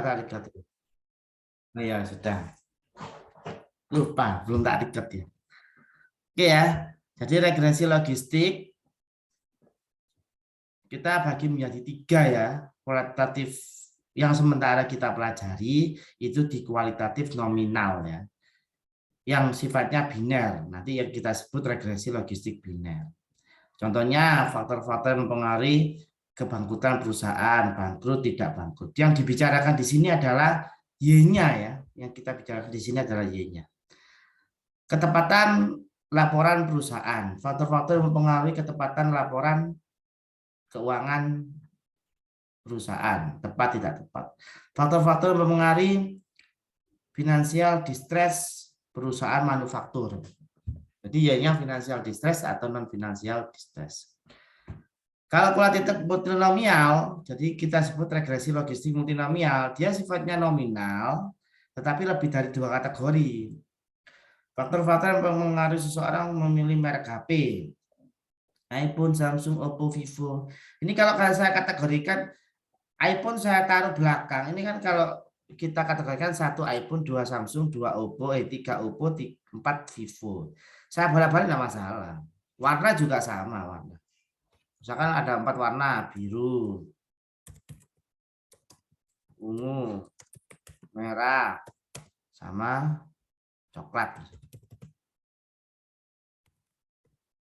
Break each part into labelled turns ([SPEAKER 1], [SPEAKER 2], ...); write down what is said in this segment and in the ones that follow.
[SPEAKER 1] tarik data. Oh ya sudah. Lupa, belum tak record ya. Oke ya. Jadi regresi logistik kita bagi menjadi 3 ya. Kualitatif yang sementara kita pelajari itu di kualitatif nominal ya. Yang sifatnya biner. Nanti yang kita sebut regresi logistik biner. Contohnya faktor-faktor yang mempengaruhi kebangkrutan perusahaan, bangkrut, tidak bangkrut. Yang dibicarakan di sini adalah Y-nya ya. Yang kita bicarakan di sini adalah Y-nya. Ketepatan laporan perusahaan. Faktor-faktor yang mempengaruhi ketepatan laporan keuangan perusahaan. Tepat tidak tepat. Faktor-faktor yang mempengaruhi finansial distress perusahaan manufaktur. Jadi Y-nya financial distress atau non-financial distress. Kalau kualitatif multinomial, jadi kita sebut regresi logistik multinomial, dia sifatnya nominal, tetapi lebih dari 2 kategori. Faktor-faktor yang mempengaruhi seseorang memilih merek HP, iPhone, Samsung, Oppo, Vivo. Ini kalau saya kategorikan, iPhone saya taruh belakang. Ini kan kalau kita kategorikan 1 iPhone, 2 Samsung, 2 Oppo, 3 Oppo, 4 Vivo. Saya bolak-balik tidak masalah. Warna juga sama warna. Misalkan ada 4 warna, biru, ungu, merah, sama coklat.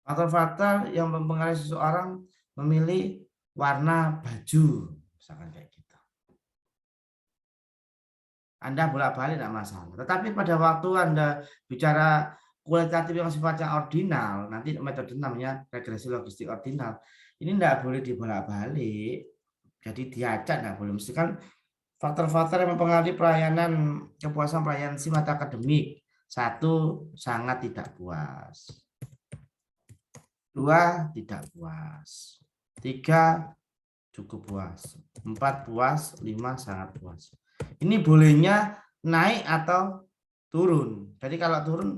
[SPEAKER 1] Faktor-faktor yang mempengaruhi seseorang memilih warna baju, misalkan kayak gitu. Anda bolak-balik tidak masalah. Tetapi pada waktu Anda bicara kualitatif yang sifatnya ordinal, nanti metode namanya regresi logistik ordinal. Ini tidak boleh dibolak-balik. Jadi diacak tidak boleh. Mesti kan faktor-faktor yang mempengaruhi pelayanan kepuasan pelayanan SIMAT akademik. 1, sangat tidak puas. 2, tidak puas. 3, cukup puas. 4, puas. 5, sangat puas. Ini bolehnya naik atau turun. Jadi kalau turun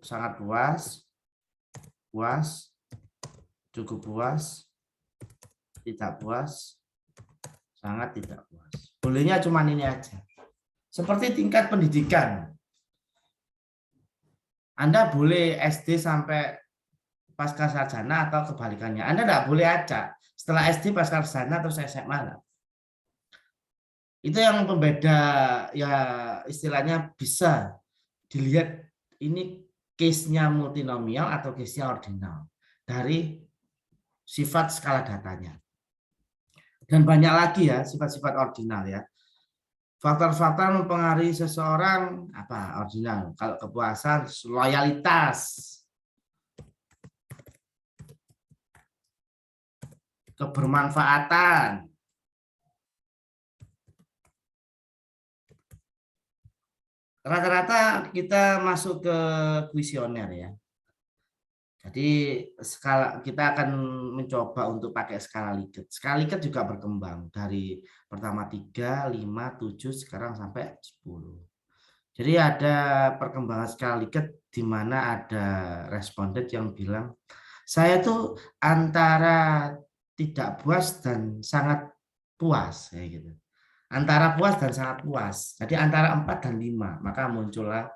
[SPEAKER 1] sangat puas, puas, cukup puas, tidak puas, sangat tidak puas. Bolehnya cuma ini aja. Seperti tingkat pendidikan. Anda boleh SD sampai pasca sarjana atau kebalikannya. Anda tidak boleh acak. Setelah SD pasca sarjana terus SMA. Itu yang pembeda ya istilahnya bisa dilihat ini case-nya multinomial atau case-nya ordinal dari sifat skala datanya. Dan banyak lagi ya sifat-sifat ordinal ya. Faktor-faktor mempengaruhi seseorang apa ordinal? Kalau kepuasan, loyalitas, kebermanfaatan, rata-rata kita masuk ke kuesioner ya. Jadi kita akan mencoba untuk pakai skala Likert. Skala Likert juga berkembang dari pertama 3, 5, 7, sekarang sampai 10. Jadi ada perkembangan skala Likert di mana ada responden yang bilang, saya tuh antara tidak puas dan sangat puas kayak gitu. Antara puas dan sangat puas. Jadi antara 4 dan 5, maka muncullah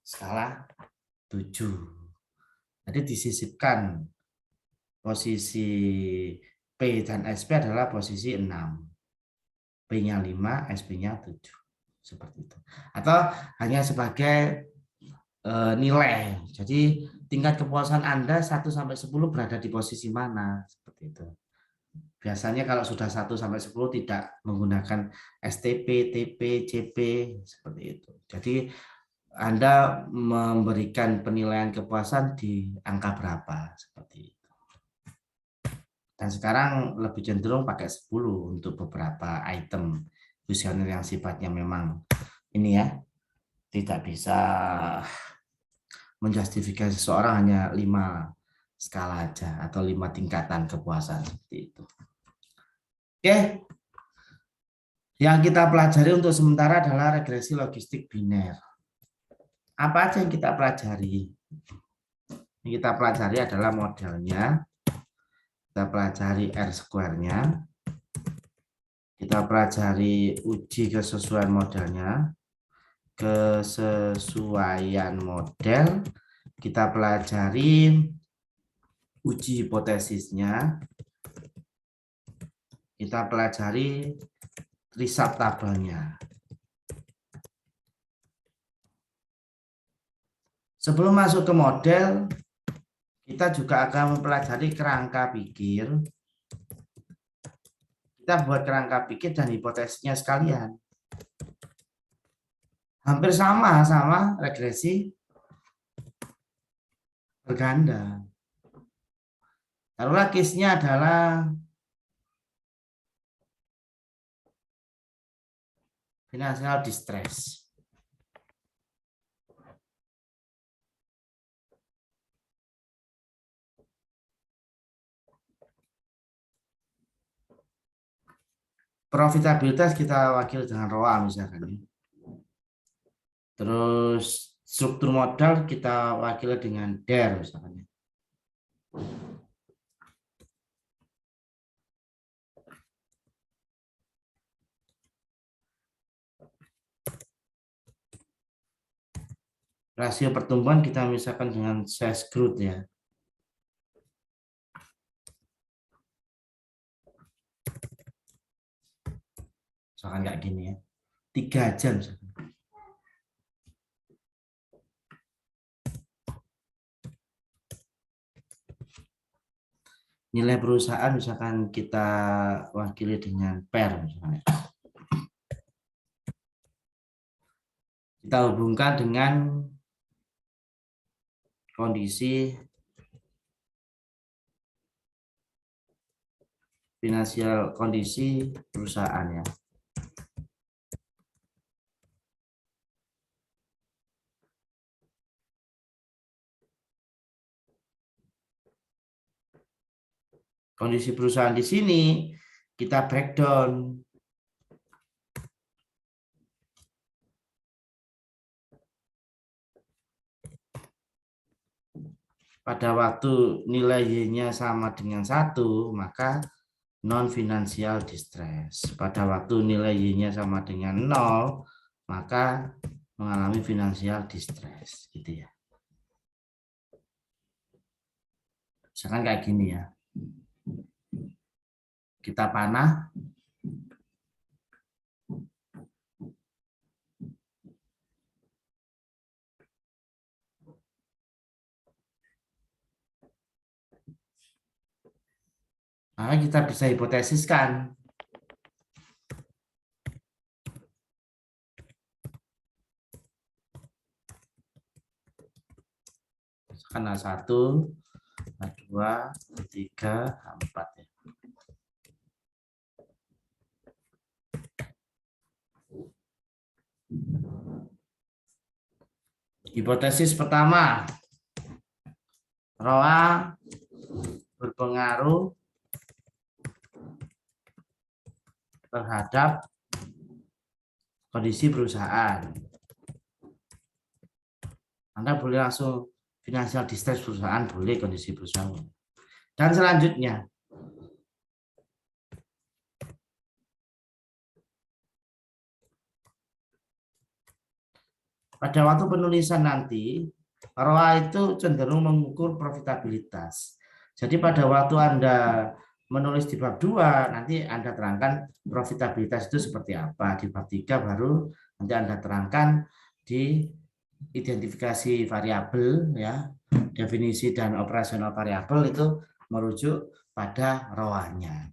[SPEAKER 1] skala 7. Jadi disisipkan posisi P dan SP adalah posisi 6. P-nya 5, SP-nya 7. Seperti itu. Atau hanya sebagai nilai. Jadi tingkat kepuasan Anda 1 sampai 10 berada di posisi mana? Seperti itu. Biasanya kalau sudah 1 sampai 10 tidak menggunakan STP, TP, CP seperti itu. Jadi Anda memberikan penilaian kepuasan di angka berapa seperti itu. Dan sekarang lebih cenderung pakai 10 untuk beberapa item kuesioner yang sifatnya memang ini ya tidak bisa menjustifikasi seseorang hanya 5 skala aja atau 5 tingkatan kepuasan seperti itu. Oke. Yang kita pelajari untuk sementara adalah regresi logistik biner. Apa aja yang kita pelajari? Yang kita pelajari adalah modelnya. Kita pelajari R square-nya. Kita pelajari uji kesesuaian modelnya. Kesesuaian model. Kita pelajari uji hipotesisnya. Kita pelajari result tabelnya. Sebelum masuk ke model, kita juga akan mempelajari kerangka pikir. Kita buat kerangka pikir dan hipotesisnya sekalian. Hampir sama regresi berganda. Taruhlah case-nya adalah financial distress. Profitabilitas kita wakil dengan ROA misalkan. Terus struktur modal kita wakili dengan DER misalkan. Rasio pertumbuhan kita misalkan dengan sales growth ya. Misalkan kayak gini ya. 3 jam misalkan. Nilai perusahaan misalkan kita wakili dengan PER misalnya. Kita hubungkan dengan kondisi finansial kondisi perusahaan ya. Kondisi perusahaan di sini kita breakdown. Pada waktu nilai Y-nya sama dengan 1, maka non-financial distress. Pada waktu nilai Y-nya sama dengan 0, maka mengalami financial distress. Gitu ya. Misalkan kayak gini ya. Kita panah. Maka kita bisa hipotesiskan. Misalkan A1, A2, A3, A4 ya. Hipotesis pertama, ROA berpengaruh terhadap kondisi perusahaan. Anda boleh langsung financial distress perusahaan, boleh kondisi perusahaan. Dan selanjutnya, pada waktu penulisan nanti, ROA itu cenderung mengukur profitabilitas. Jadi pada waktu Anda menulis di bab 2, nanti Anda terangkan profitabilitas itu seperti apa. Di bab 3 baru nanti Anda terangkan di identifikasi variabel ya, definisi dan operasional variabel itu merujuk pada ROA-nya.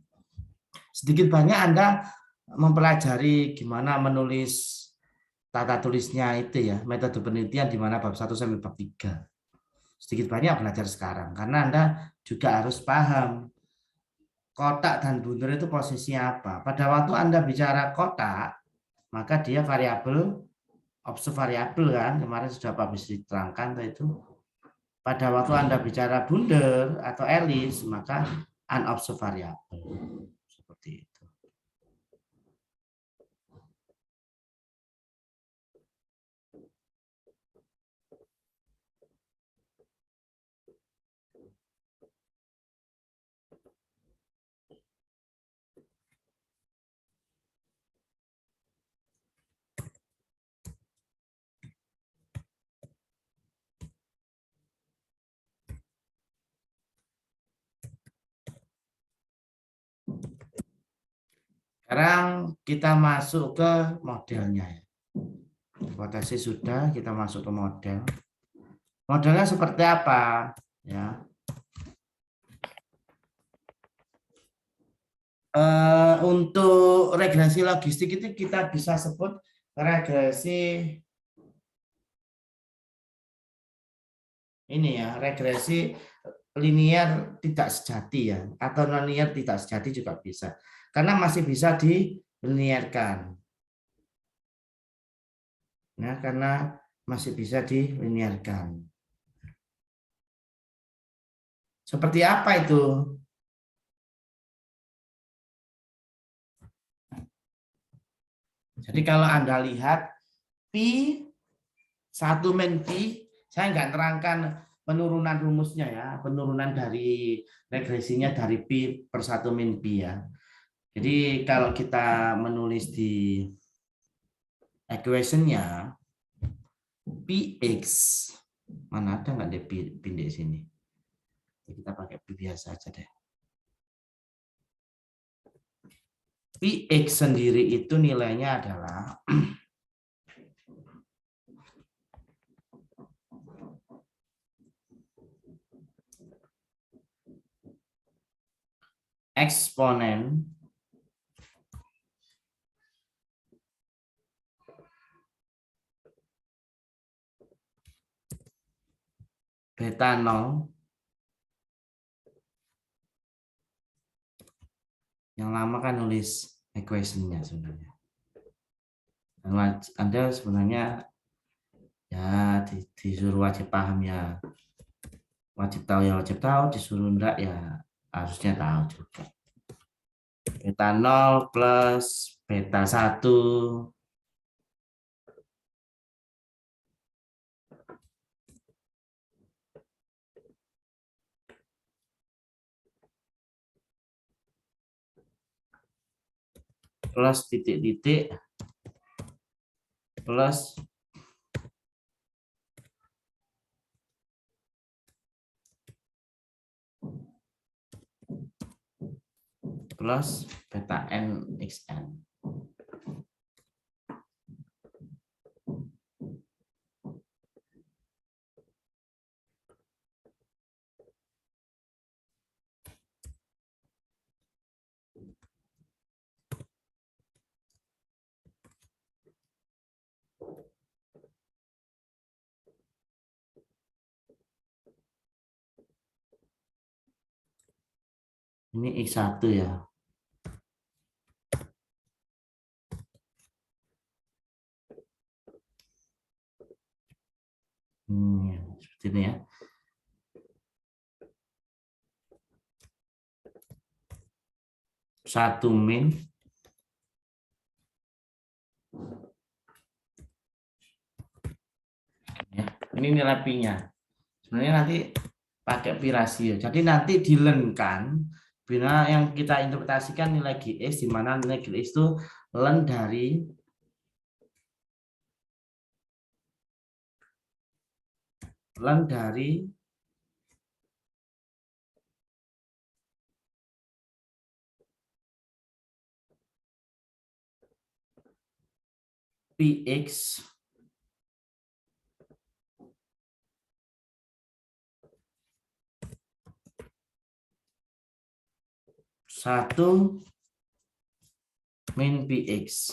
[SPEAKER 1] Sedikit banyak Anda mempelajari gimana menulis tata tulisnya itu ya, metode penelitian di mana bab 1 sampai bab 3. Sedikit banyak belajar sekarang karena Anda juga harus paham kotak dan bunder itu posisinya apa. Pada waktu Anda bicara kotak, maka dia variabel, observe variabel kan, kemarin sudah Pak Bisri diterangkan itu. Pada waktu Anda bicara bunder atau elis, maka unobserved variabel. Seperti itu. Sekarang kita masuk ke modelnya ya. Hipotesis sudah, kita masuk ke model. Modelnya seperti apa? Ya. Untuk regresi logistik itu kita bisa sebut regresi ini ya, regresi linear tidak sejati ya, atau non-linear tidak sejati juga bisa. Karena masih bisa dilinearkan. Ya, karena masih bisa dilinearkan. Seperti apa itu? Jadi kalau Anda lihat Pi 1 min Pi, saya nggak terangkan penurunan rumusnya ya, penurunan dari regresinya dari Pi per 1 min Pi ya. Jadi kalau kita menulis di equation-nya, Px, mana ada nggak ada Pi di sini? Kita pakai Pi biasa aja deh. Px sendiri itu nilainya adalah eksponen beta 0 yang lama kan nulis equation-nya sebenarnya. Anda sebenarnya ya disuruh wajib paham ya, wajib tahu ya wajib tahu, disuruh enggak ya harusnya tahu juga. Beta 0 plus beta 1 plus titik-titik plus beta n xn. Ini x1 ya. Seperti ini ya. Satu min ya. Ini nilai pi-nya. Sebenarnya nanti pakai pi rasio. Jadi nanti dilenkan bila yang kita interpretasikan nilai Gx di mana nilai Gx itu len dari Px satu min Px.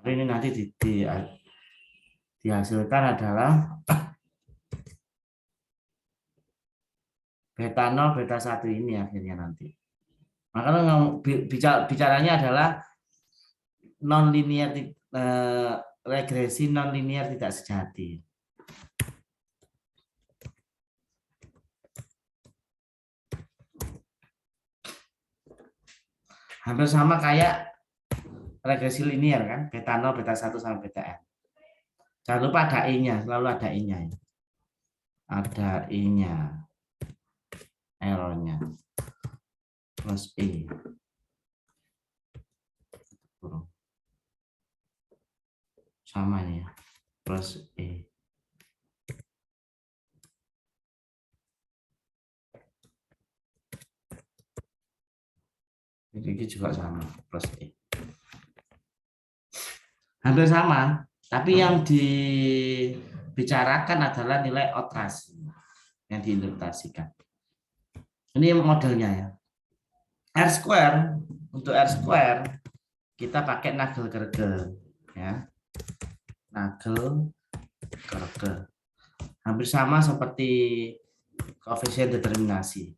[SPEAKER 1] Ini nanti dihasilkan adalah beta 0, beta 1 ini akhirnya nanti. Maka bicaranya adalah non-linear regresi non-linear tidak sejati. Hampir sama kayak regresi linear kan, beta 0, beta 1 sama beta n. Jangan lupa ada i-nya, selalu ada i-nya. Ada i-nya. L-nya plus i. Sama ini ya, plus e. Ini juga sama, plus E. Hampir sama, tapi yang dibicarakan adalah nilai outrasi yang diinterpretasikan. Ini modelnya ya. R square, untuk R square kita pakai Nagelkerke ya. Nagelkerke. Hampir sama seperti koefisien determinasi.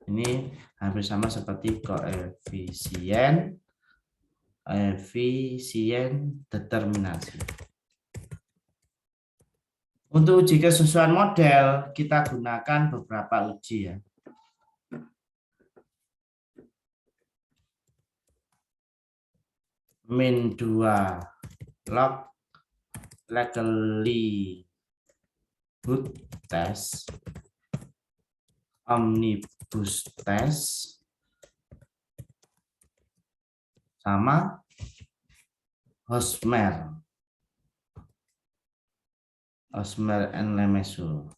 [SPEAKER 1] Ini hampir sama seperti koefisien determinasi. Untuk uji kesesuaian model, kita gunakan beberapa uji ya. Min 2 log likelihood test, omnibus test, sama Hosmer and Lemesul.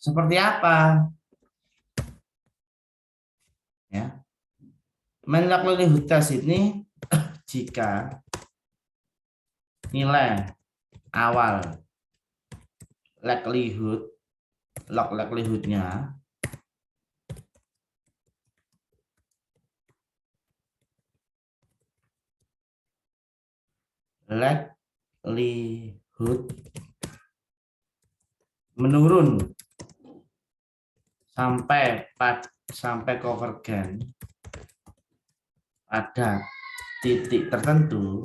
[SPEAKER 1] Seperti apa? Ya. Min likelihood test ini jika nilai awal log likelihoodnya menurun sampai konvergen pada titik tertentu,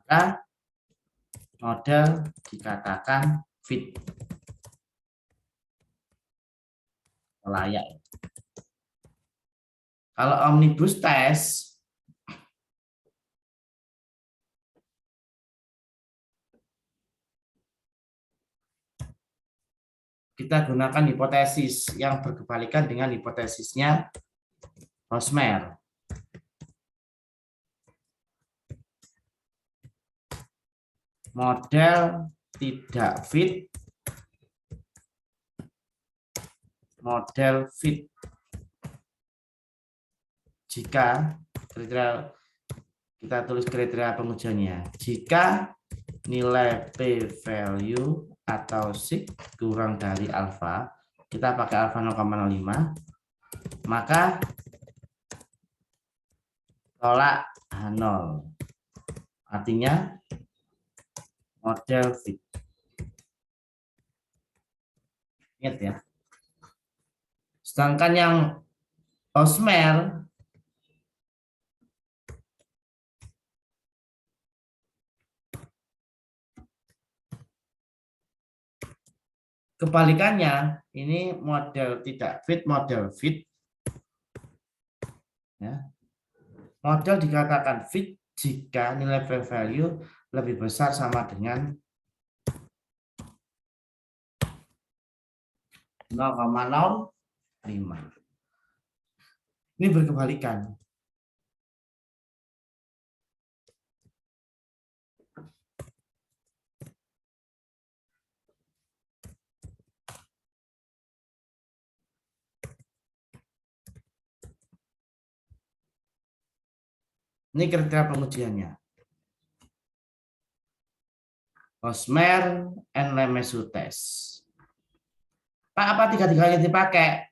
[SPEAKER 1] maka model dikatakan fit, layak. Kalau omnibus test kita gunakan hipotesis yang berkebalikan dengan hipotesisnya Hosmer. Model tidak fit, model fit jika kriteria, kita tulis kriteria pengujiannya, jika nilai p-value atau sig kurang dari alfa, kita pakai alfa 0,05, maka tolak H0. Artinya model fit. Ingat ya. Sedangkan yang Hosmer kebalikannya, ini model tidak fit, model fit. Ya. Model dikatakan fit jika nilai p-value lebih besar sama dengan 0,05. Ini berkebalikan. Ini kriteria pengujiannya. Hosmer and Lemesul test. Pak, apa tiga-tiganya dipakai?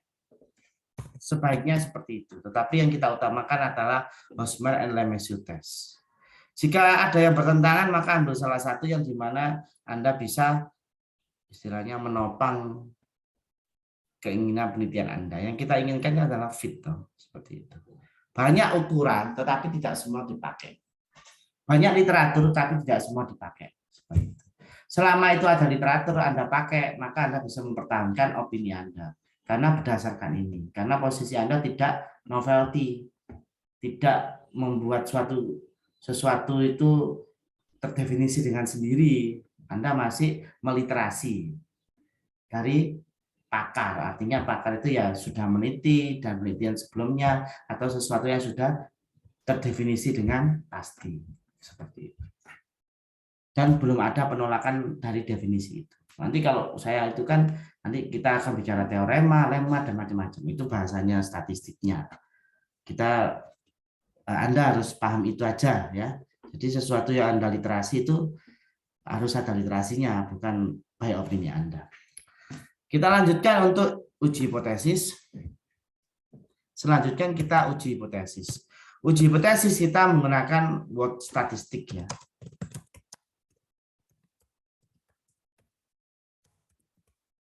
[SPEAKER 1] Sebaiknya seperti itu. Tetapi yang kita utamakan adalah Hosmer and Lemesul test. Jika ada yang bertentangan, maka ambil salah satu yang dimana Anda bisa istilahnya menopang keinginan penelitian Anda. Yang kita inginkan adalah fit, seperti itu. Banyak ukuran, tetapi tidak semua dipakai. Banyak literatur, tapi tidak semua dipakai. Seperti itu. Selama itu ada literatur Anda pakai, maka Anda bisa mempertahankan opini Anda. Karena berdasarkan ini. Karena posisi Anda tidak novelty. Tidak membuat sesuatu itu terdefinisi dengan sendiri. Anda masih meliterasi dari pakar. Artinya pakar itu ya sudah meneliti dan penelitian sebelumnya atau sesuatu yang sudah terdefinisi dengan pasti. Seperti itu. Dan belum ada penolakan dari definisi itu. Nanti kalau saya itu kan nanti kita akan bicara teorema, lemma dan macam-macam. Itu bahasanya statistiknya. Anda harus paham itu aja ya. Jadi sesuatu yang Anda literasi itu harus ada literasinya, bukan by opini Anda. Kita lanjutkan untuk uji hipotesis. Selanjutnya kita uji hipotesis. Uji hipotesis kita menggunakan word statistik ya.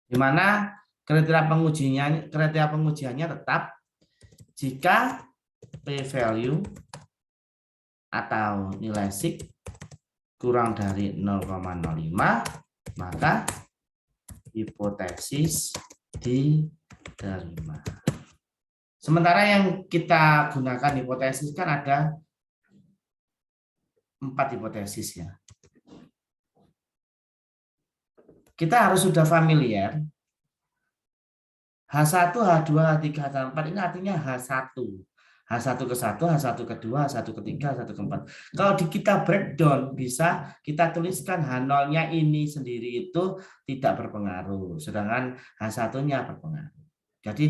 [SPEAKER 1] Di mana kriteria pengujiannya tetap jika p-value atau nilai sig kurang dari 0,05 maka hipotesis diterima. Sementara yang kita gunakan hipotesis kan ada 4 hipotesis ya. Kita harus sudah familiar. H1, H2, H3, H4 ini artinya H1. H1 ke 1, H1 ke 2, H1 ke 3, H1 ke 4. Kalau kita breakdown, bisa kita tuliskan H0-nya ini sendiri itu tidak berpengaruh. Sedangkan H1-nya berpengaruh. Jadi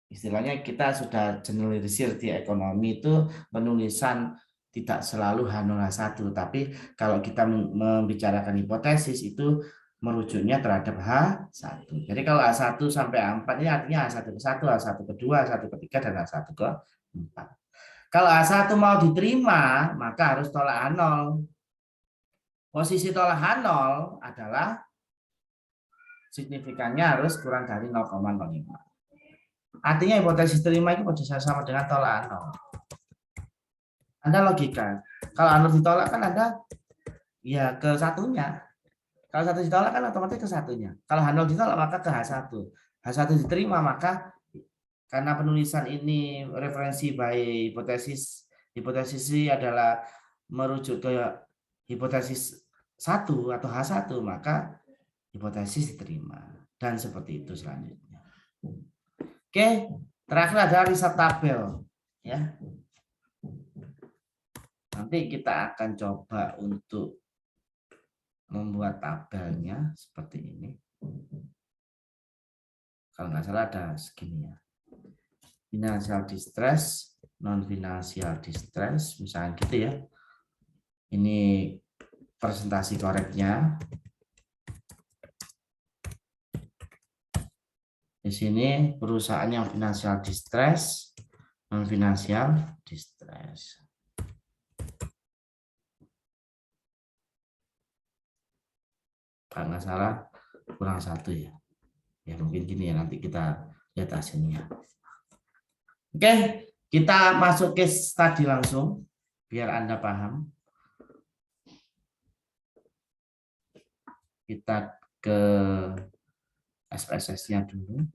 [SPEAKER 1] istilahnya kita sudah generalisir di ekonomi itu penulisan tidak selalu H0, H1. Tapi kalau kita membicarakan hipotesis itu merujuknya terhadap H1. Jadi kalau H1 sampai H4 ini artinya H1 ke 1, H1 ke 2, H1 ke 3, dan H1 ke 4. Kalau H1 mau diterima, maka harus tolak H0. Posisi tolak H0 adalah signifikannya harus kurang dari 0,05. Artinya hipotesis terima itu sama dengan tolak H0. Anda logika. Kalau H0 ditolak kan Anda ya ke satunya. Kalau satu ditolak kan otomatis ke satunya. Kalau H0 ditolak maka ke H1. H1 diterima maka karena penulisan ini referensi by hipotesis. Hipotesis ini adalah merujuk ke hipotesis 1 atau H1 maka hipotesis diterima. Dan seperti itu selanjutnya. Oke, terakhir ada riset tabel ya. Nanti kita akan coba untuk membuat tabelnya seperti ini. Kalau nggak salah ada segini ya. Financial distress, non financial distress, misalnya gitu ya. Ini presentasi koreknya. Di sini perusahaan yang financial distress, non financial distress. Kalau nggak salah kurang satu ya. Ya mungkin gini ya, nanti kita lihat hasilnya. Oke, kita masuk ke study langsung biar Anda paham. Kita ke SPSS-nya dulu.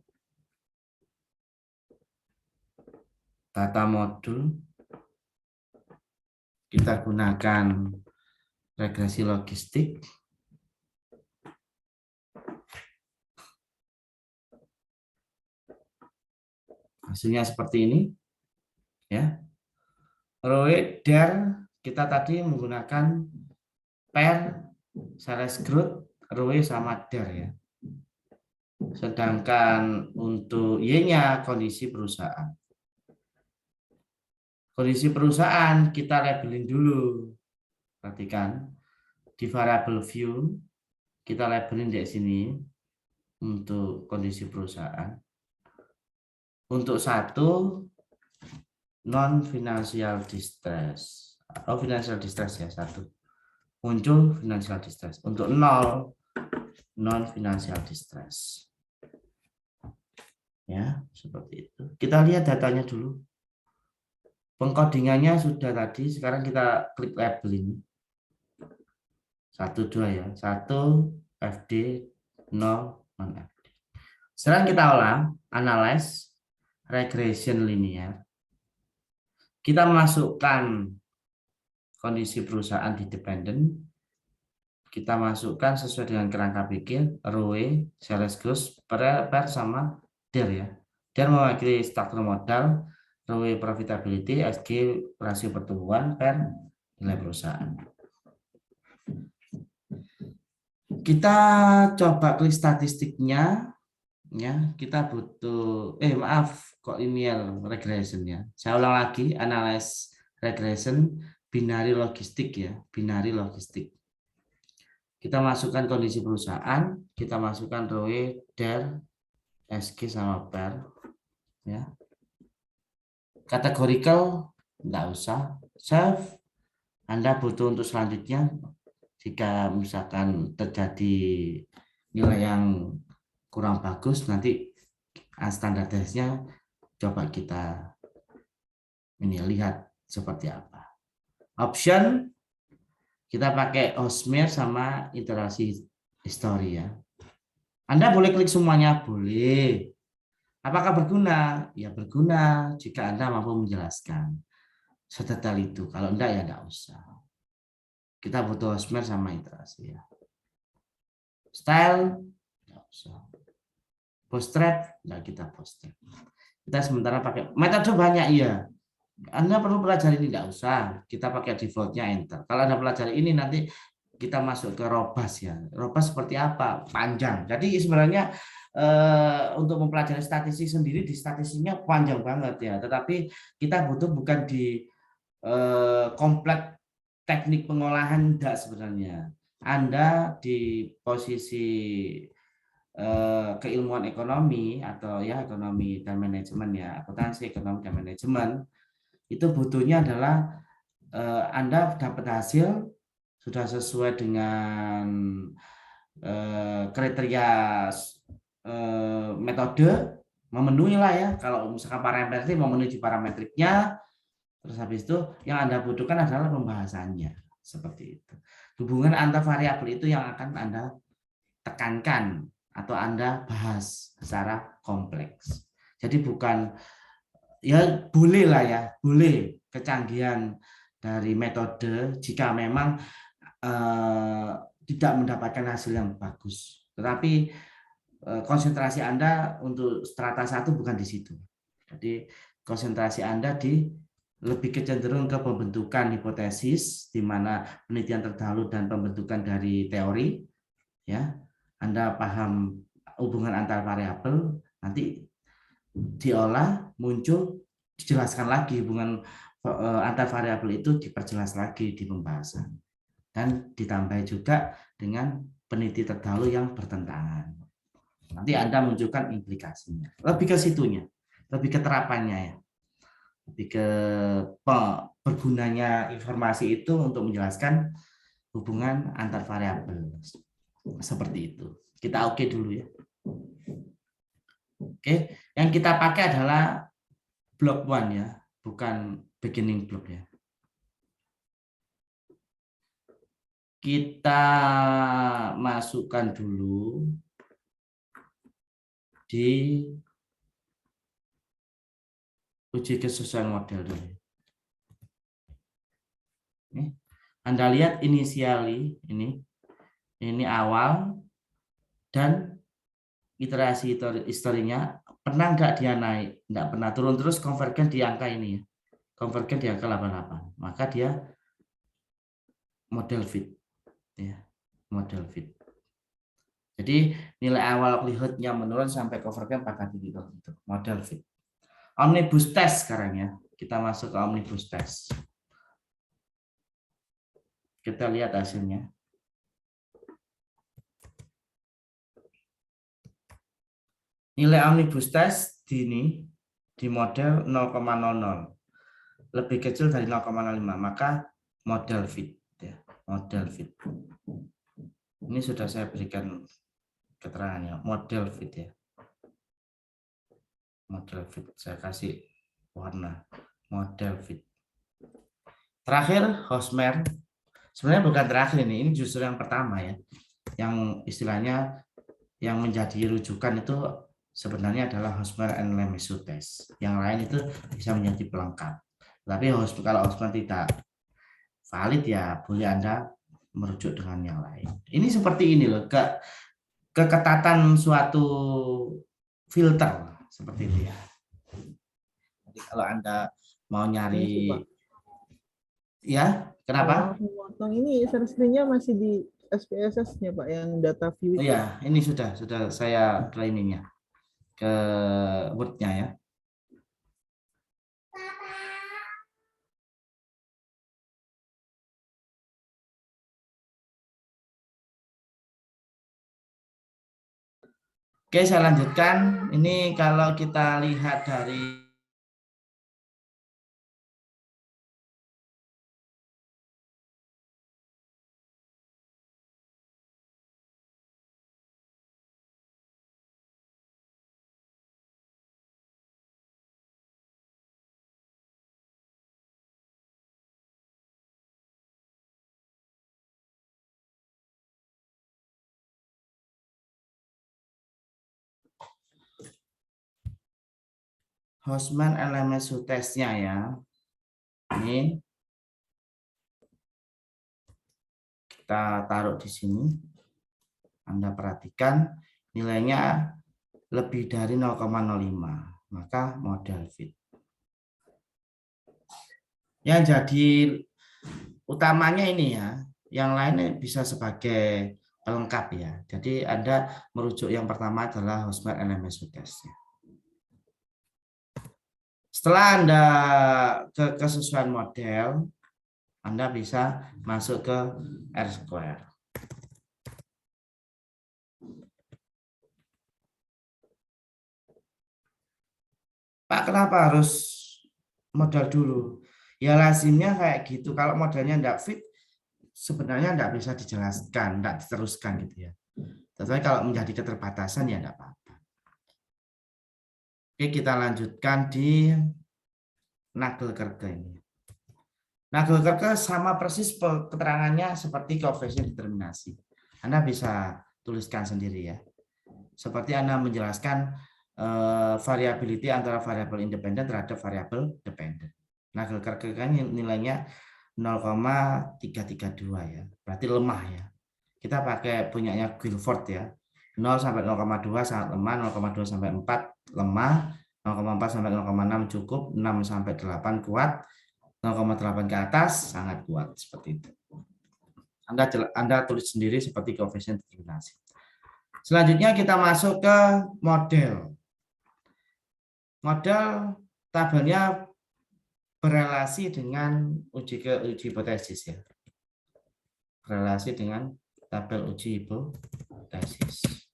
[SPEAKER 1] Data modul. Kita gunakan regresi logistik. Hasilnya seperti ini ya. ROE DER kita tadi menggunakan per sales growth ROE sama DER ya. Sedangkan untuk Y-nya kondisi perusahaan. Kondisi perusahaan kita labelin dulu. Perhatikan di variable view kita labelin di sini untuk kondisi perusahaan. Untuk satu non financial distress atau financial distress ya satu muncul financial distress. Untuk 0 non financial distress ya seperti itu. Kita lihat datanya dulu. Pengkodingannya sudah tadi. Sekarang kita klik label ini 1 2 ya 1 FD 0 non FD. Sekarang kita ulang analyze regression linear. Kita masukkan kondisi perusahaan di dependent, kita masukkan sesuai dengan kerangka bikin, ROE, sales growth, per sama DER ya. DER mewakili struktur modal, ROE profitability, SG rasio pertumbuhan per nilai perusahaan. Kita coba klik statistiknya ya. Kita butuh maaf kok linear regression ya. Saya ulang lagi, analyze regression binary logistik ya, binary logistik. Kita masukkan kondisi perusahaan, kita masukkan ROE, DER, SG sama PER ya. Categorical enggak usah. Save. Anda butuh untuk selanjutnya jika misalkan terjadi nilai yang kurang bagus, nanti standarisasinya coba kita ini lihat seperti apa. Option kita pakai Osmer sama iterasi history ya. Anda boleh klik semuanya, boleh. Apakah berguna? Ya berguna jika Anda mampu menjelaskan sedetail itu. Kalau enggak ya enggak usah. Kita butuh Osmer sama iterasi ya. Style enggak usah. Bootstrap enggak, kita bootstrap. Kita sementara pakai metode banyak ya. Anda perlu pelajari ini, enggak usah. Kita pakai defaultnya enter. Kalau Anda pelajari ini nanti kita masuk ke robust ya. Robust seperti apa? Panjang. Jadi sebenarnya untuk mempelajari statistik sendiri di statistiknya panjang banget ya. Tetapi kita butuh bukan di kompleks teknik pengolahan enggak sebenarnya. Anda di posisi keilmuan ekonomi atau ya ekonomi dan manajemen ya, akuntansi ekonomi dan manajemen, itu butuhnya adalah Anda dapat hasil sudah sesuai dengan kriteria metode, memenuhi lah ya. Kalau misalkan parametrik memenuhi parametriknya, terus habis itu yang Anda butuhkan adalah pembahasannya seperti itu. Hubungan antar variabel itu yang akan Anda tekankan atau Anda bahas secara kompleks. Jadi bukan ya boleh lah ya, boleh kecanggihan dari metode jika memang tidak mendapatkan hasil yang bagus. Tetapi konsentrasi Anda untuk strata 1 bukan di situ. Jadi konsentrasi Anda di lebih kecenderung ke pembentukan hipotesis di mana penelitian terdahulu dan pembentukan dari teori ya. Anda paham hubungan antar variabel, nanti diolah, muncul, dijelaskan lagi hubungan antar variabel itu, diperjelas lagi di pembahasan. Dan ditambah juga dengan peneliti terdahulu yang bertentangan. Nanti Anda munculkan implikasinya. Lebih ke situnya, lebih ke terapannya ya. Lebih ke bergunanya informasi itu untuk menjelaskan hubungan antar variabel. Seperti itu. Kita oke dulu ya. Oke, yang kita pakai adalah block 1 ya, bukan beginning block ya. Kita masukkan dulu di uji kesesuaian model dulu. Anda lihat inisiali ini awal dan iterasi historinya, pernah nggak dia naik? Nggak pernah, turun terus, konvergen di angka ini ya. Konvergen di angka 88. Maka dia model fit ya, model fit. Jadi nilai awal likelihood-nya menurun sampai konvergen pada titik tertentu, model fit. Omnibus test sekarang ya. Kita masuk ke omnibus test. Kita lihat hasilnya. Nilai omnibus test di model 0,00. Lebih kecil dari 0,05, maka model fit ya, model fit. Ini sudah saya berikan keterangannya, model fit ya. Model fit, saya kasih warna model fit. Terakhir Hosmer. Sebenarnya bukan terakhir ini justru yang pertama ya. Yang istilahnya yang menjadi rujukan itu sebenarnya adalah Hosmer and Lemaitre test. Yang lain itu bisa menjadi pelengkap. Tapi kalau Hosmer tidak valid ya boleh Anda merujuk dengan yang lain. Ini seperti ini loh, keketatan suatu filter seperti itu ya. Jadi kalau Anda mau nyari, ya kenapa?
[SPEAKER 2] Ini share screen-nya masih di SPSS-nya Pak, yang data view.
[SPEAKER 1] Oh ya, ini sudah saya trainingnya ke Word-nya ya. Oke, saya lanjutkan. Ini kalau kita lihat dari Hostman LMSU tesnya ya. Ini kita taruh di sini. Anda perhatikan nilainya lebih dari 0,05, maka model fit. Yang jadi utamanya ini ya, yang lainnya bisa sebagai pelengkap ya. Jadi Anda merujuk yang pertama adalah Hostman LMSU testnya. Setelah Anda ke kesesuaian model, Anda bisa masuk ke R-square. Pak, kenapa harus modal dulu? Ya lazimnya kayak gitu. Kalau modelnya enggak fit, sebenarnya enggak bisa dijelaskan, enggak diteruskan gitu ya. Tetapi kalau menjadi keterbatasan ya enggak apa-apa. Oke, kita lanjutkan di Nagelkerke ini. Nagelkerke sama persis keterangannya seperti koefisien determinasi. Anda bisa tuliskan sendiri ya. Seperti Anda menjelaskan variability antara variabel independen terhadap variabel dependen. Nagelkerke kan nilainya 0,332 ya. Berarti lemah ya. Kita pakai punyanya Guilford ya. 0 sampai 0,2 sangat lemah, 0,2 sampai 4 lemah, 0,4 sampai 0,6 cukup, 6 sampai 8 kuat, 0,8 ke atas sangat kuat seperti itu. Anda tulis sendiri seperti koefisien determinasi. Selanjutnya kita masuk ke model. Model tabelnya berelasi dengan uji hipotesis ya. Relasi dengan tabel uji hipotesis.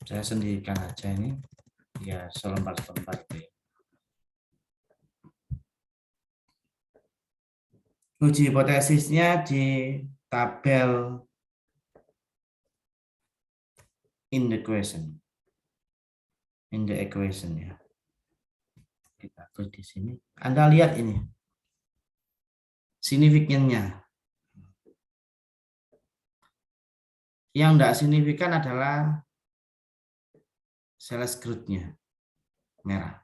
[SPEAKER 1] Saya sendirikan aja ini, ya selembar-selembar itu ya. Uji hipotesisnya di tabel in the equation ya. Kita klik di sini. Anda lihat ini signifikannya. Yang tidak signifikan adalah sales growth-nya merah.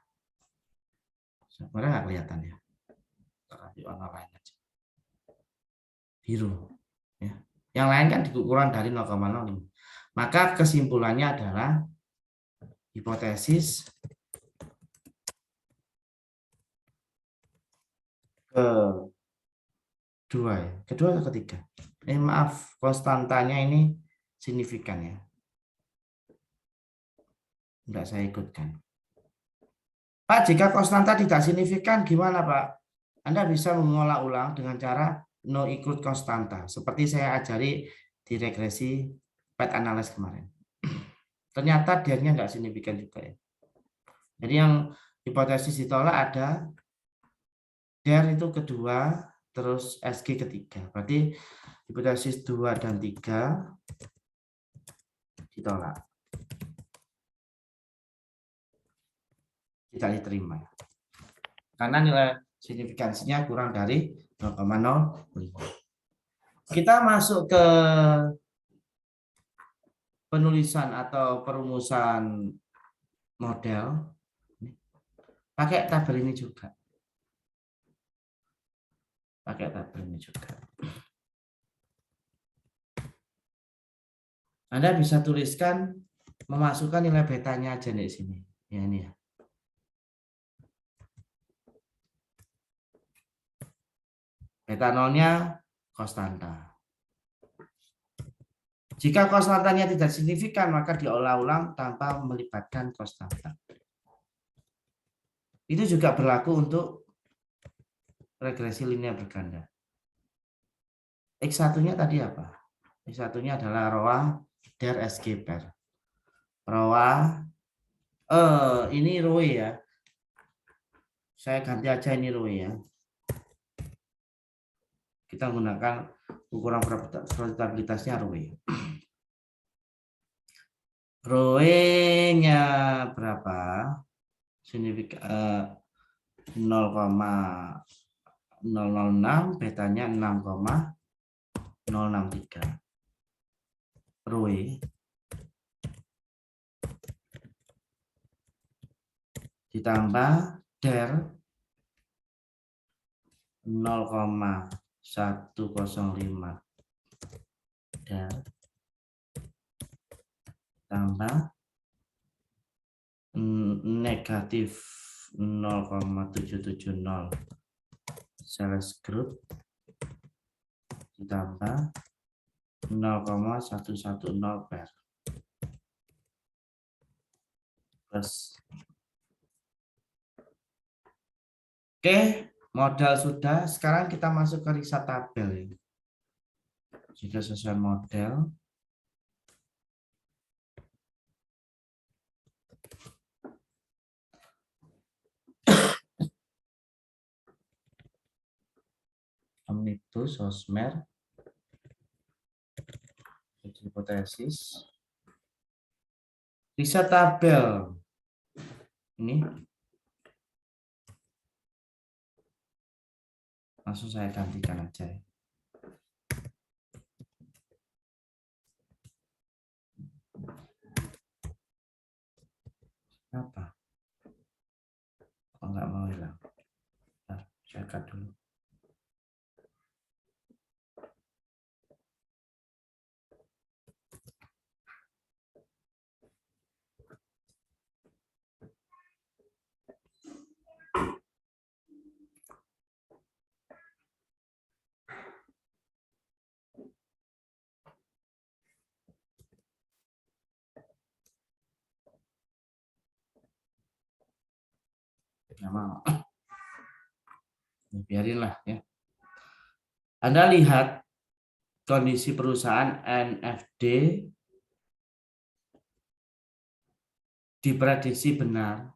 [SPEAKER 1] Merah nggak kelihatan ya. Di warna lain aja. Biru. Ya. Yang lain kan kurang dari 0,05. Maka kesimpulannya adalah hipotesis kedua ya. Kedua atau ketiga? Maaf, konstantanya ini signifikan ya. Enggak saya ikutkan. Pak, jika konstanta tidak signifikan gimana Pak? Anda bisa mengolah ulang dengan cara no include konstanta. Seperti saya ajari di regresi path analysis kemarin. Ternyata dia-nya enggak signifikan juga ya. Jadi yang hipotesis ditolak ada der itu kedua, terus SG ketiga. Berarti hipotesis 2 dan 3 ditolak. Tidak diterima. Karena nilai signifikansinya kurang dari 0,05. Kita masuk ke penulisan atau perumusan model, pakai tabel ini juga. Pakai tabel ini juga. Anda bisa tuliskan, memasukkan nilai betanya aja di sini. Ya, ini ya. Beta nolnya konstanta. Jika konstantanya tidak signifikan, maka diolah ulang tanpa melibatkan konstanta. Itu juga berlaku untuk regresi linear berganda. X1-nya tadi apa? X1-nya adalah ROA der SG per. ROA, ini ROE ya. Saya ganti aja ini ROE ya. Kita menggunakan ukuran profitabilitasnya ROE. ROE-nya berapa? Signifikan 0,006, betanya 6,063. ROE ditambah der 0,105 der tambah negatif 0,770 sales group ditambah 0,110 per plus. Oke, modal sudah. Sekarang kita masuk ke riset tabel. Jika sesuai model, omnibus, sosmer, hipotesis, riset tabel. Ini langsung saya gantikan aja. Apa? Kok nggak mau hilang? Bentar, saya cut dulu. Nggak mau. Biarinlah ya. Anda lihat kondisi perusahaan NFD diprediksi benar.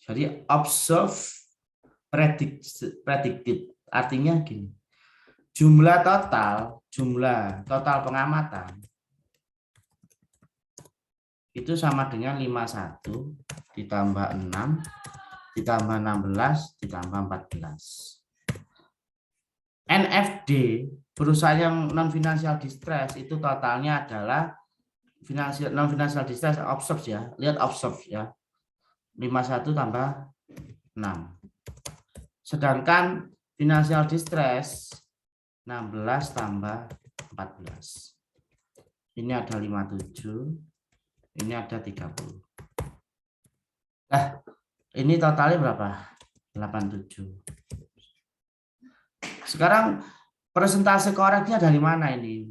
[SPEAKER 1] Jadi observe predicted. Artinya gini. Jumlah total pengamatan itu sama dengan 51 ditambah 6 ditambah 16 ditambah 14. NFD, perusahaan yang non financial distress, itu totalnya adalah non financial distress observe ya. Lihat observe ya. 51 tambah 6. Sedangkan financial distress 16 tambah 14. Ini ada 57. Ini ada 30. Nah, ini totalnya berapa? 87. Sekarang persentase koreknya dari mana ini?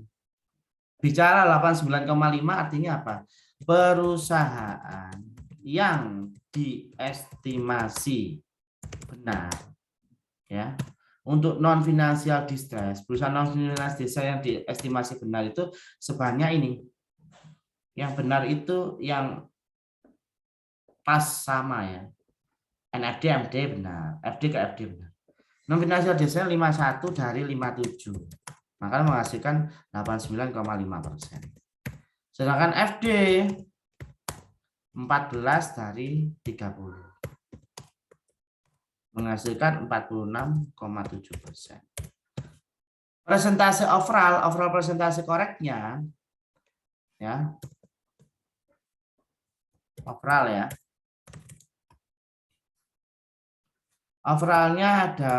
[SPEAKER 1] Bicara 89,5 artinya apa? Perusahaan yang diestimasi benar ya. Untuk non financial distress, perusahaan non financial distress yang diestimasi benar itu sebanyak ini. Yang benar itu yang pas sama ya. NFD, MD benar, FD ke FD benar. Non financial distress 51 dari 57. Maka menghasilkan 89,5%. Sedangkan FD 14 dari 30. Menghasilkan 46,7%. Persentase overall persentase koreknya ya Overall ya. Overallnya ada,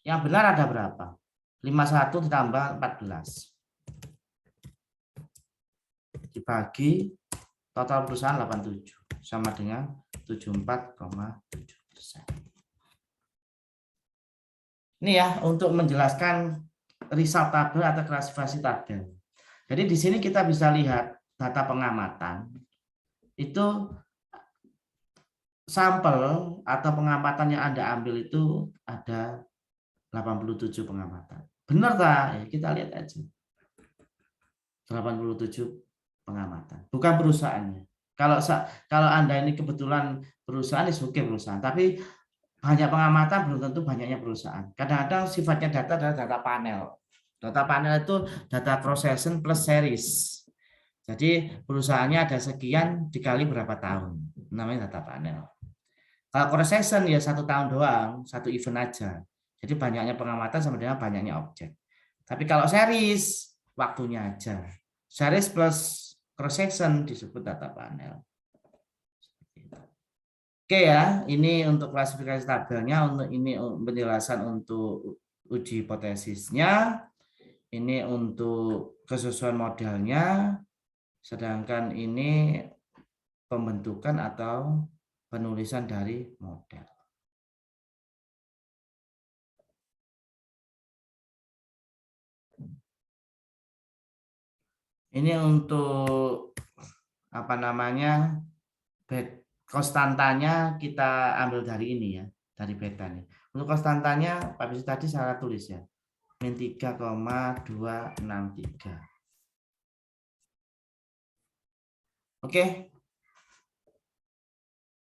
[SPEAKER 1] yang benar ada berapa? 51 ditambah 14. Dibagi total perusahaan 87 sama dengan 74,7%. Ini ya untuk menjelaskan result tabel atau klasifikasi tabel. Jadi di sini kita bisa lihat data pengamatan itu sampel atau pengamatan yang Anda ambil itu ada 87 pengamatan. Benar tak? Ya, kita lihat aja. 87 pengamatan, bukan perusahaannya. Kalau Anda ini kebetulan perusahaan, is oke perusahaan, tapi banyak pengamatan belum tentu banyaknya perusahaan. Kadang-kadang sifatnya data adalah data panel. Data panel itu data cross section plus series. Jadi perusahaannya ada sekian dikali berapa tahun, namanya data panel. Kalau cross section ya 1 tahun doang, 1 event aja. Jadi banyaknya pengamatan sama dengan banyaknya objek. Tapi kalau series, waktunya aja. Series plus cross section disebut data panel. Oke ya, ini untuk klasifikasi tabelnya, untuk ini penjelasan untuk uji hipotesisnya, ini untuk kesesuaian modelnya, sedangkan ini pembentukan atau penulisan dari model. Ini untuk apa namanya konstantanya kita ambil dari ini ya, dari beta nih. Untuk konstantanya Pak Bisi tadi saya tulis ya, min 3,263. Oke.